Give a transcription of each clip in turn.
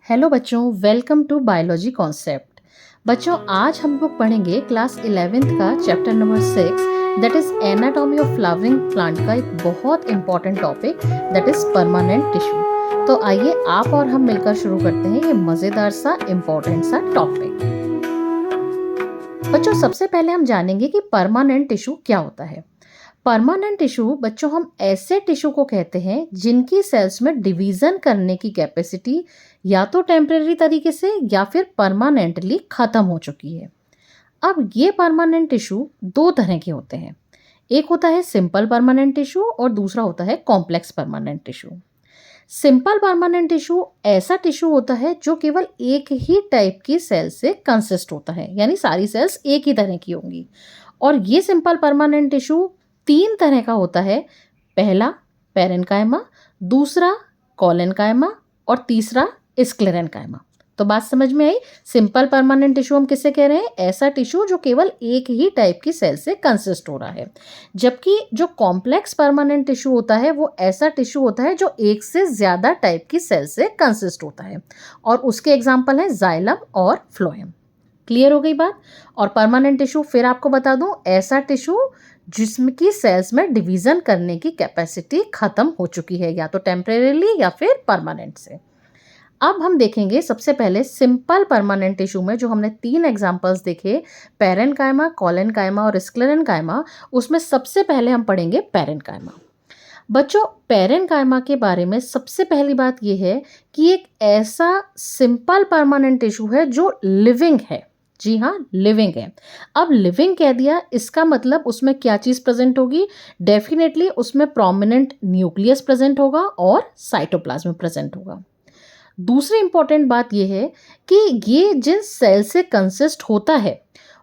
Hello बच्चों, welcome to biology concept. बच्चों, आज हम लोग पढ़ेंगे क्लास 11th का chapter number 6 that is anatomy of flowering plant का एक बहुत important topic that is permanent tissue. तो आइए आप और हम मिलकर शुरू करते हैं ये मज़ेदार सा इम्पोर्टेंट सा टॉपिक। बच्चों, सबसे पहले हम जानेंगे कि परमानेंट टिश्यू क्या होता है। परमानेंट टिश्यू बच्चों हम ऐसे टिश्यू को कहते हैं जिनकी सेल्स में डिवीजन करने की कैपेसिटी या तो टेम्परेरी तरीके से या फिर परमानेंटली खत्म हो चुकी है। अब ये परमानेंट टिश्यू दो तरह के होते हैं। एक होता है सिंपल परमानेंट टिश्यू और दूसरा होता है complex permanent tissue. Simple permanent tissue ऐसा टिश्यू होता है जो केवल एक ही टाइप की सेल से कंसिस्ट होता है, यानी सारी सेल्स एक ही तरह की होंगी। और ये सिंपल परमानेंट टिश्यू तीन तरह का होता है। पहला पेरेन्काइमा, दूसरा कोलेनकाइमा और तीसरा स्क्लेरेन्काइमा। तो बात समझ में आई। सिंपल परमानेंट टिश्यू हम किसे कह रहे हैं? ऐसा टिश्यू जो केवल एक ही टाइप की सेल से कंसिस्ट हो रहा है। जबकि जो कॉम्प्लेक्स परमानेंट टिश्यू होता है वो ऐसा टिश्यू होता है जो एक से ज़्यादा टाइप की सेल से कंसिस्ट होता है, और उसके एग्जाम्पल हैं जाइलम और फ्लोएम। क्लियर हो गई बात। और परमानेंट टिश्यू फिर आपको बता दूं, ऐसा टिश्यू जिसकी सेल्स में डिवीजन करने की कैपेसिटी खत्म हो चुकी है, या तो टेम्परेरीली या फिर परमानेंट से। अब हम देखेंगे सबसे पहले सिंपल परमानेंट टिश्यू में जो हमने तीन एग्जांपल्स देखे, पेरेन्काइमा, कोलेनकाइमा और स्क्लेरेन्काइमा। उसमें सबसे पहले हम पढ़ेंगे पेरेन्काइमा। बच्चों, पेरेन्काइमा के बारे में सबसे पहली बात यह है कि एक ऐसा सिंपल परमानेंट टिश्यू है जो लिविंग है। जी हाँ, लिविंग है। अब लिविंग कह दिया, इसका मतलब उसमें क्या चीज़ प्रेजेंट होगी? डेफिनेटली उसमें प्रोमिनेंट न्यूक्लियस प्रेजेंट होगा और साइटोप्लाज्म प्रेजेंट होगा। दूसरी इंपॉर्टेंट बात यह है कि ये जिन सेल से कंसिस्ट होता है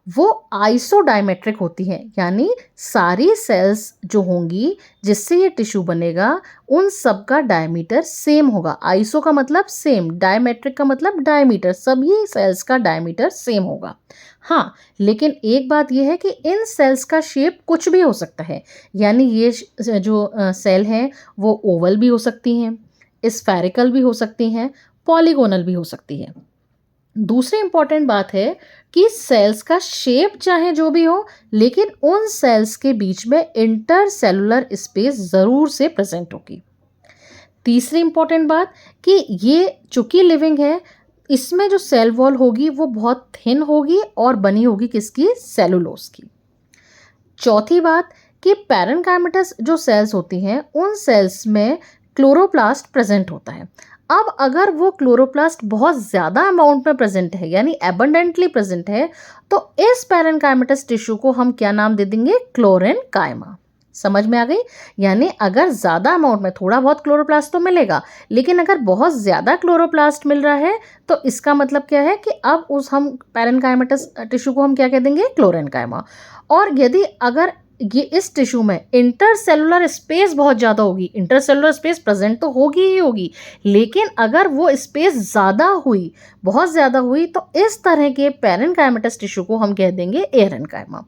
वो आइसोडायमेट्रिक होती हैं, यानी सारी सेल्स जो होंगी जिससे ये टिश्यू बनेगा उन सब का डायमीटर सेम होगा। आइसो का मतलब सेम, डायमेट्रिक का मतलब डायमीटर, सभी सेल्स का डायमीटर सेम होगा। हाँ, लेकिन एक बात यह है कि इन सेल्स का शेप कुछ भी हो सकता है, यानी ये जो सेल हैं वो ओवल भी हो सकती हैं, स्फेरिकल भी हो सकती हैं, पॉलीगोनल भी हो सकती है। दूसरी इंपॉर्टेंट बात है कि सेल्स का शेप चाहे जो भी हो, लेकिन उन सेल्स के बीच में इंटरसेलुलर स्पेस ज़रूर से प्रेजेंट होगी। तीसरी इंपॉर्टेंट बात कि ये चूंकि लिविंग है, इसमें जो सेल वॉल होगी वो बहुत थिन होगी और बनी होगी किसकी? सेलुलोज की। चौथी बात कि पैरेन्काइमेटस जो सेल्स होती हैं उन सेल्स में क्लोरोप्लास्ट प्रेजेंट होता है। अब अगर वो क्लोरोप्लास्ट बहुत ज़्यादा अमाउंट में प्रेजेंट है, यानी एबंडेंटली प्रेजेंट है, तो इस पैरेन्काइमेटस टिश्यू को हम क्या नाम दे देंगे? क्लोरेन्काइमा। समझ में आ गई? यानी अगर ज़्यादा अमाउंट में थोड़ा बहुत क्लोरोप्लास्ट तो मिलेगा, लेकिन अगर बहुत ज़्यादा क्लोरोप्लास्ट मिल रहा है तो इसका मतलब क्या है कि अब उस हम पैरेन्काइमेटस टिश्यू को हम क्या कह देंगे? क्लोरेन्काइमा। और यदि अगर ये इस टिश्यू में इंटरसेलुलर स्पेस बहुत ज़्यादा होगी, इंटरसेलुलर स्पेस प्रेजेंट तो होगी ही होगी, लेकिन अगर वो स्पेस ज़्यादा हुई, बहुत ज़्यादा हुई, तो इस तरह के पैरेन्काइमेटस टिश्यू को हम कह देंगे एरेन्काइमा।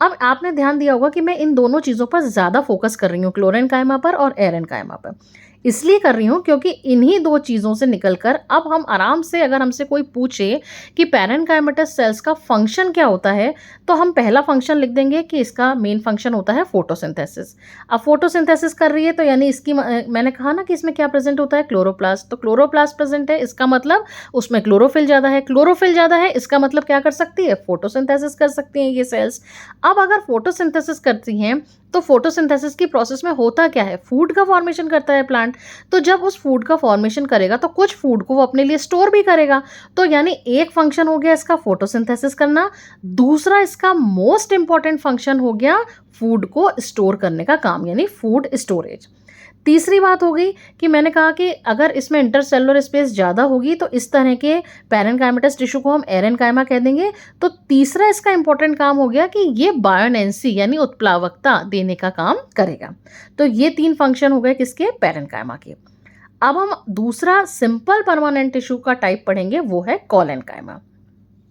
अब आपने ध्यान दिया होगा कि मैं इन दोनों चीज़ों पर ज़्यादा फोकस कर रही हूँ, क्लोरेन्काइमा पर और एरेन्काइमा पर। इसलिए कर रही हूँ क्योंकि इन्हीं दो चीज़ों से निकलकर अब हम आराम से, अगर हमसे कोई पूछे कि पैरेन्काइमेटस सेल्स का फंक्शन क्या होता है, तो हम पहला फंक्शन लिख देंगे कि इसका मेन फंक्शन होता है फोटोसिंथेसिस। अब फोटोसिंथेसिस कर रही है तो यानी इसकी मैंने कहा ना कि इसमें क्या प्रेजेंट होता है? क्लोरोप्लास्ट। तो क्लोरोप्लास्ट प्रेजेंट है, इसका मतलब उसमें क्लोरोफिल ज़्यादा है। क्लोरोफिल ज़्यादा है, इसका मतलब क्या कर सकती है? फोटोसिंथेसिस कर सकती हैं ये सेल्स। अब अगर फोटोसिंथेसिस करती हैं तो फोटोसिंथेसिस की प्रोसेस में होता क्या है? फूड का फॉर्मेशन करता है प्लांट। तो जब उस फूड का फॉर्मेशन करेगा तो कुछ फूड को वो अपने लिए स्टोर भी करेगा। तो यानी एक फंक्शन हो गया इसका फोटोसिंथेसिस करना, दूसरा इसका मोस्ट इंपॉर्टेंट फंक्शन हो गया फूड को स्टोर करने का काम, यानी फूड स्टोरेज। तीसरी बात हो गई कि मैंने कहा कि अगर इसमें इंटरसेलुलर स्पेस ज़्यादा होगी तो इस तरह के पैरेन्काइमेटस टिश्यू को हम एरेन्काइमा कह देंगे। तो तीसरा इसका इंपॉर्टेंट काम हो गया कि ये बायोनेंसी यानी उत्प्लावकता देने का काम करेगा। तो ये तीन फंक्शन हो गए किसके? पैरेन्काइमा के। अब हम दूसरा सिंपल परमानेंट टिश्यू का टाइप पढ़ेंगे, वो है कोलेनकाइमा।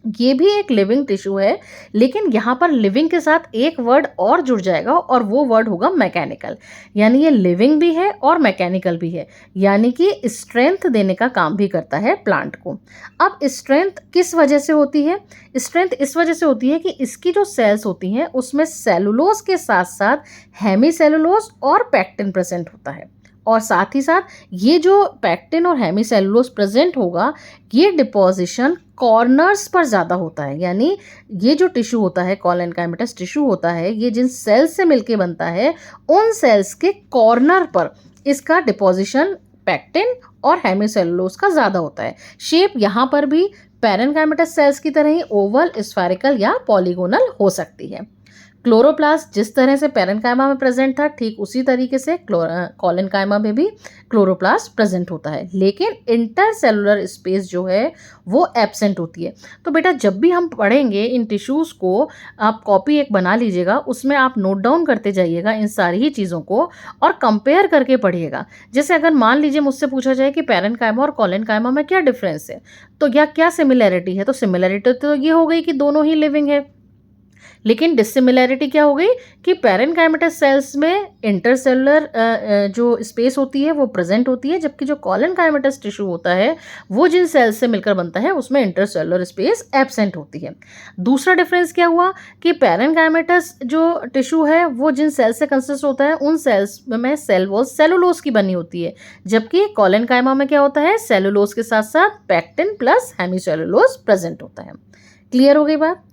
ये भी एक लिविंग टिश्यू है, लेकिन यहाँ पर लिविंग के साथ एक वर्ड और जुड़ जाएगा और वो वर्ड होगा मैकेनिकल। यानी ये लिविंग भी है और मैकेनिकल भी है, यानी कि स्ट्रेंथ देने का काम भी करता है प्लांट को। अब स्ट्रेंथ किस वजह से होती है? स्ट्रेंथ इस वजह से होती है कि इसकी जो सेल्स होती हैं उसमें सेलुलोज के साथ साथ हेमीसेलुलोज और पैक्टिन प्रेजेंट होता है, और साथ ही साथ ये जो पैक्टिन और हेमीसेलुलोज प्रेजेंट होगा, ये डिपोजिशन कॉर्नर्स पर ज़्यादा होता है। यानी ये जो टिश्यू होता है, कॉलेनकाइमेटस टिश्यू होता है, ये जिन सेल्स से मिलके बनता है उन सेल्स के कॉर्नर पर इसका डिपोजिशन पैक्टिन और हेमीसेलुलोज का ज़्यादा होता है। शेप यहाँ पर भी पैरेनकाइमेटस सेल्स की तरह ही ओवल, स्फेरिकल या पॉलीगोनल हो सकती है। क्लोरोप्लास्ट जिस तरह से पैरेन्काइमा में प्रेजेंट था, ठीक उसी तरीके से कॉलेनकाइमा में भी क्लोरोप्लास्ट प्रेजेंट होता है, लेकिन इंटरसेलुलर स्पेस जो है वो एब्सेंट होती है। तो बेटा जब भी हम पढ़ेंगे इन टिश्यूज़ को, आप कॉपी एक बना लीजिएगा, उसमें आप नोट डाउन करते जाइएगा इन सारी ही चीज़ों को और कंपेयर करके पढ़िएगा। जैसे अगर मान लीजिए मुझसे पूछा जाए कि पैरेन्काइमा और कॉलेनकाइमा में क्या डिफरेंस है, तो या क्या सिमिलैरिटी है, तो सिमिलैरिटी तो ये हो गई कि दोनों ही लिविंग है, लेकिन डिसिमिलैरिटी क्या हो गई कि पैरेन्काइमेटस सेल्स में इंटरसेलुलर जो स्पेस होती है वो प्रेजेंट होती है, जबकि जो कॉलेनकाइमेटस टिश्यू होता है वो जिन सेल्स से मिलकर बनता है उसमें इंटरसेलुलर स्पेस एब्सेंट होती है। दूसरा डिफरेंस क्या हुआ कि पैरेन्काइमेटस जो टिश्यू है वो जिन सेल्स से कंसिस्ट होता है उन सेल्स में सेल वॉल सेलुलोज की बनी होती है, जबकि कॉलेनकाइमा में क्या होता है, सेलुलोज के साथ साथ पैक्टिन प्लस हेमीसेलुलोज प्रेजेंट होता है। क्लियर हो गई बात?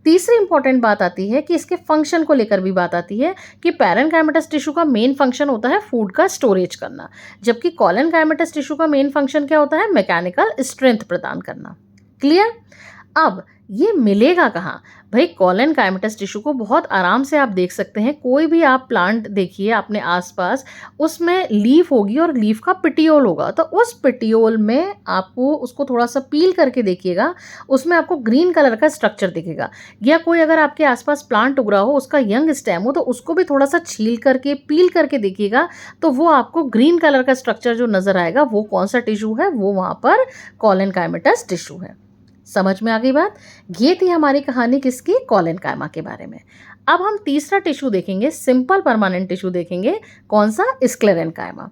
तीसरी इंपॉर्टेंट बात आती है कि इसके फंक्शन को लेकर भी बात आती है कि पैरेन्काइमेटस टिश्यू का मेन फंक्शन होता है फूड का स्टोरेज करना, जबकि कॉलेनकाइमेटस टिश्यू का मेन फंक्शन क्या होता है, मैकेनिकल स्ट्रेंथ प्रदान करना। क्लियर? अब ये मिलेगा कहाँ? भाई कॉलेनकाइमेटस टिश्यू को बहुत आराम से आप देख सकते हैं, कोई भी आप प्लांट देखिए अपने आसपास, उसमें लीफ होगी और लीफ का पिटियोल होगा, तो उस पिटियोल में आपको उसको थोड़ा सा पील करके देखिएगा, उसमें आपको ग्रीन कलर का स्ट्रक्चर दिखेगा। या कोई अगर आपके आसपास प्लांट उग रहा हो, उसका यंग स्टेम हो, तो उसको भी थोड़ा सा छील करके पील करके देखिएगा, तो वो आपको ग्रीन कलर का स्ट्रक्चर जो नज़र आएगा वो कौन सा टिश्यू है, वो वहाँ पर कॉलेनकाइमेटस टिश्यू है। समझ में आ गई बात? ये थी हमारी कहानी किसकी, कॉलेनकाइमा के बारे में। अब हम तीसरा टिश्यू देखेंगे, सिंपल परमानेंट टिश्यू देखेंगे, कौन सा, स्क्लेरेनकाइमा।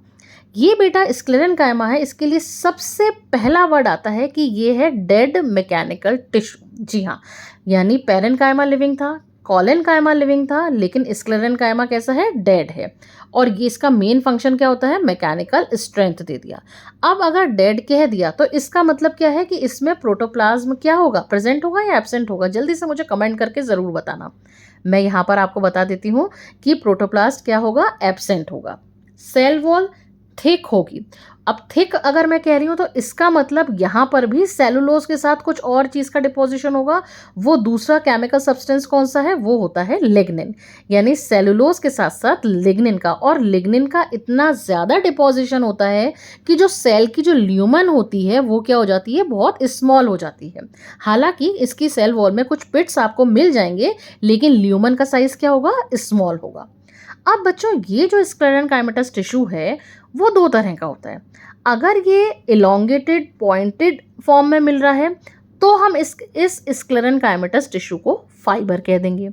ये बेटा स्क्लेरेनकाइमा है, इसके लिए सबसे पहला वर्ड आता है कि ये है डेड मैकेनिकल टिश्यू। जी हाँ, यानी पैरेन्काइमा लिविंग था, कॉलेनकाइमा लिविंग था, लेकिन स्क्लेरेनकाइमा कैसा है, डेड है, और ये इसका मेन फंक्शन क्या होता है, मैकेनिकल स्ट्रेंथ दे दिया। अब अगर डेड कह दिया तो इसका मतलब क्या है कि इसमें प्रोटोप्लाज्म क्या होगा, प्रेजेंट होगा या एब्सेंट होगा? जल्दी से मुझे कमेंट करके ज़रूर बताना। मैं यहाँ पर आपको बता देती हूँ कि प्रोटोप्लास्ट क्या होगा, एब्सेंट होगा। सेल वॉल थिक होगी। अब थिक अगर मैं कह रही हूँ तो इसका मतलब यहाँ पर भी सेलुलोज के साथ कुछ और चीज़ का डिपोजिशन होगा। वो दूसरा केमिकल सब्सटेंस कौन सा है, वो होता है लिग्निन, यानी सेलुलोज के साथ साथ लिग्निन का। और लिग्निन का इतना ज़्यादा डिपोजिशन होता है कि जो सेल की जो ल्यूमन होती है वो क्या हो जाती है, बहुत स्मॉल हो जाती है। हालांकि इसकी सेल वॉल में कुछ पिट्स आपको मिल जाएंगे, लेकिन ल्यूमन का साइज क्या होगा, स्मॉल होगा। अब बच्चों ये जो स्क्लेरेनकाइमेटस टिश्यू है वो दो तरह का होता है। अगर ये इलोंगेटेड पॉइंटेड फॉर्म में मिल रहा है तो हम इस स्क्लेरेनकाइमेटस टिश्यू को फाइबर कह देंगे,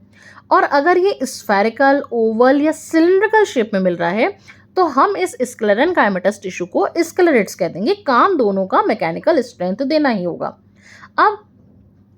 और अगर ये स्फेरिकल, ओवल या सिलिंड्रिकल शेप में मिल रहा है तो हम इस स्क्लेरेनकाइमेटस टिश्यू को स्क्लेरेट्स कह देंगे। काम दोनों का मैकेनिकल स्ट्रेंथ देना ही होगा। अब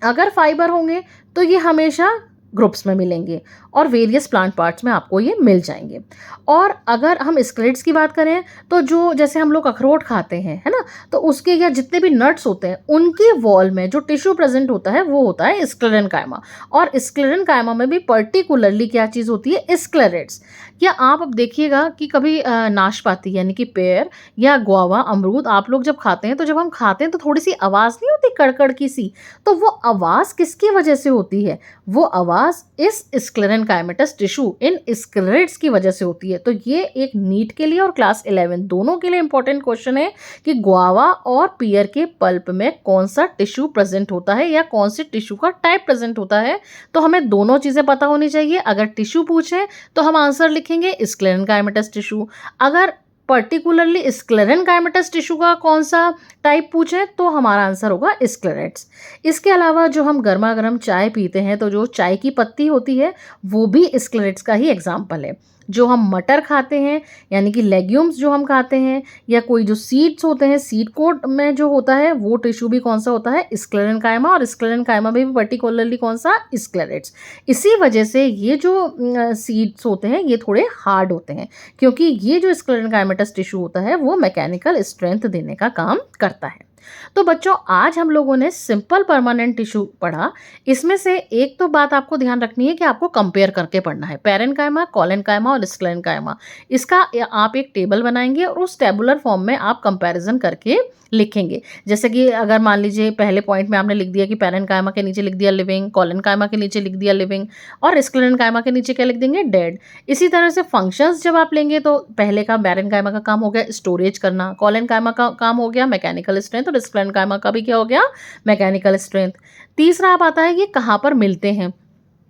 अगर फाइबर होंगे तो ये हमेशा ग्रुप्स में मिलेंगे और वेरियस प्लांट पार्ट्स में आपको ये मिल जाएंगे। और अगर हम स्क्लेरेट्स की बात करें तो जो जैसे हम लोग अखरोट खाते हैं, है ना, तो उसके या जितने भी नट्स होते हैं उनकी वॉल में जो टिश्यू प्रेजेंट होता है वो होता है स्क्लेरेनकाइमा। और स्क्लेरेनकाइमा में भी पर्टिकुलरली क्या चीज़ होती है, स्क्लेरेट्स। या आप अब देखिएगा कि कभी नाशपाती यानी कि पेयर या गुआवा, अमरूद आप लोग जब खाते हैं तो जब हम खाते हैं तो थोड़ी सी आवाज़ नहीं होती, कड़कड़ की सी, तो वो आवाज़ किसकी वजह से होती है, वो आवाज़ इस स्क्लेरेनकाइमेटस टिश्यू इन स्क्लेरेट्स की वजह से होती है। तो ये एक नीट के लिए और क्लास 11 दोनों के लिए इंपॉर्टेंट क्वेश्चन है कि गुआवा और पियर के पल्प में कौन सा टिश्यू प्रेजेंट होता है या कौन से टिश्यू का टाइप प्रेजेंट होता है। तो हमें दोनों चीज़ें पता होनी चाहिए। अगर टिश्यू पूछे तो हम आंसर लिखेंगे स्क्लेरेनकाइमेटस टिश्यू, अगर पर्टिकुलरली स्क्लेरेनकाइमेटस टिश्यू का कौन सा टाइप पूछें तो हमारा आंसर होगा स्क्लेरेट्स। इसके अलावा जो हम गर्मा गर्म चाय पीते हैं तो जो चाय की पत्ती होती है वो भी स्क्लेरेट्स का ही एग्जाम्पल है। जो हम मटर खाते हैं यानी कि लेग्यूम्स जो हम खाते हैं या कोई जो सीड्स होते हैं, सीड कोट में जो होता है वो टिश्यू भी कौन सा होता है, स्क्लेरेनकाइमा, और स्क्लेरेनकाइमा में भी पर्टिकुलरली कौन सा, स्क्लेरेट्स। इसी वजह से ये जो सीड्स होते हैं ये थोड़े हार्ड होते हैं, क्योंकि ये जो स्क्लेरेनकाइमेटस टिश्यू होता है वो मैकेनिकल स्ट्रेंथ देने का काम करता है। तो बच्चों आज हम लोगों ने सिंपल परमानेंट टिश्यू पढ़ा। इसमें से एक तो बात आपको ध्यान रखनी है कि आपको कंपेयर करके पढ़ना है, पैरेन्काइमा, कोलेनकाइमा और स्क्लेरेनकाइमा। इसका आप एक टेबल बनाएंगे और उस टेबुलर फॉर्म में आप कंपैरिजन करके लिखेंगे। जैसे कि अगर मान लीजिए पहले पॉइंट में आपने लिख दिया कि पैरेन्काइमा के नीचे लिख दिया लिविंग, कोलेनकाइमा के नीचे लिख दिया लिविंग और स्क्लेरेनकाइमा के नीचे क्या लिख देंगे, डेड। इसी तरह से फंक्शंस जब आप लेंगे तो पहले का पैरेन्काइमा का काम हो गया स्टोरेज करना, कोलेनकाइमा का काम हो गया मैकेनिकल स्ट्रेंथ और स्क्लेरेनकाइमा का भी क्या हो गया, मैकेनिकल स्ट्रेंथ। तीसरा आप आता है कि कहाँ पर मिलते हैं,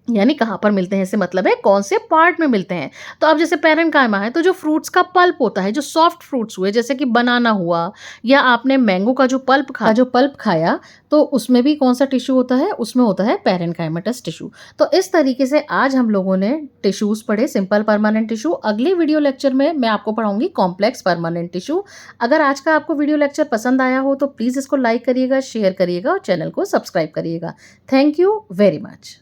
यानी कहाँ पर मिलते हैं इससे मतलब है कौन से पार्ट में मिलते हैं। तो अब जैसे पैरेन्काइमा है तो जो फ्रूट्स का पल्प होता है, जो सॉफ्ट फ्रूट्स हुए जैसे कि बनाना हुआ या आपने मैंगो का जो पल्प खाया तो उसमें भी कौन सा टिश्यू होता है, उसमें होता है पैरेन्काइमेटस टिश्यू। तो इस तरीके से आज हम लोगों ने टिश्यूज पढ़े, सिंपल परमानेंट टिश्यू। अगले वीडियो लेक्चर में मैं आपको पढ़ाऊंगी कॉम्प्लेक्स परमानेंट टिश्यू। अगर आज का आपको वीडियो लेक्चर पसंद आया हो तो प्लीज़ इसको लाइक करिएगा, शेयर करिएगा और चैनल को सब्सक्राइब करिएगा। Thank you very much.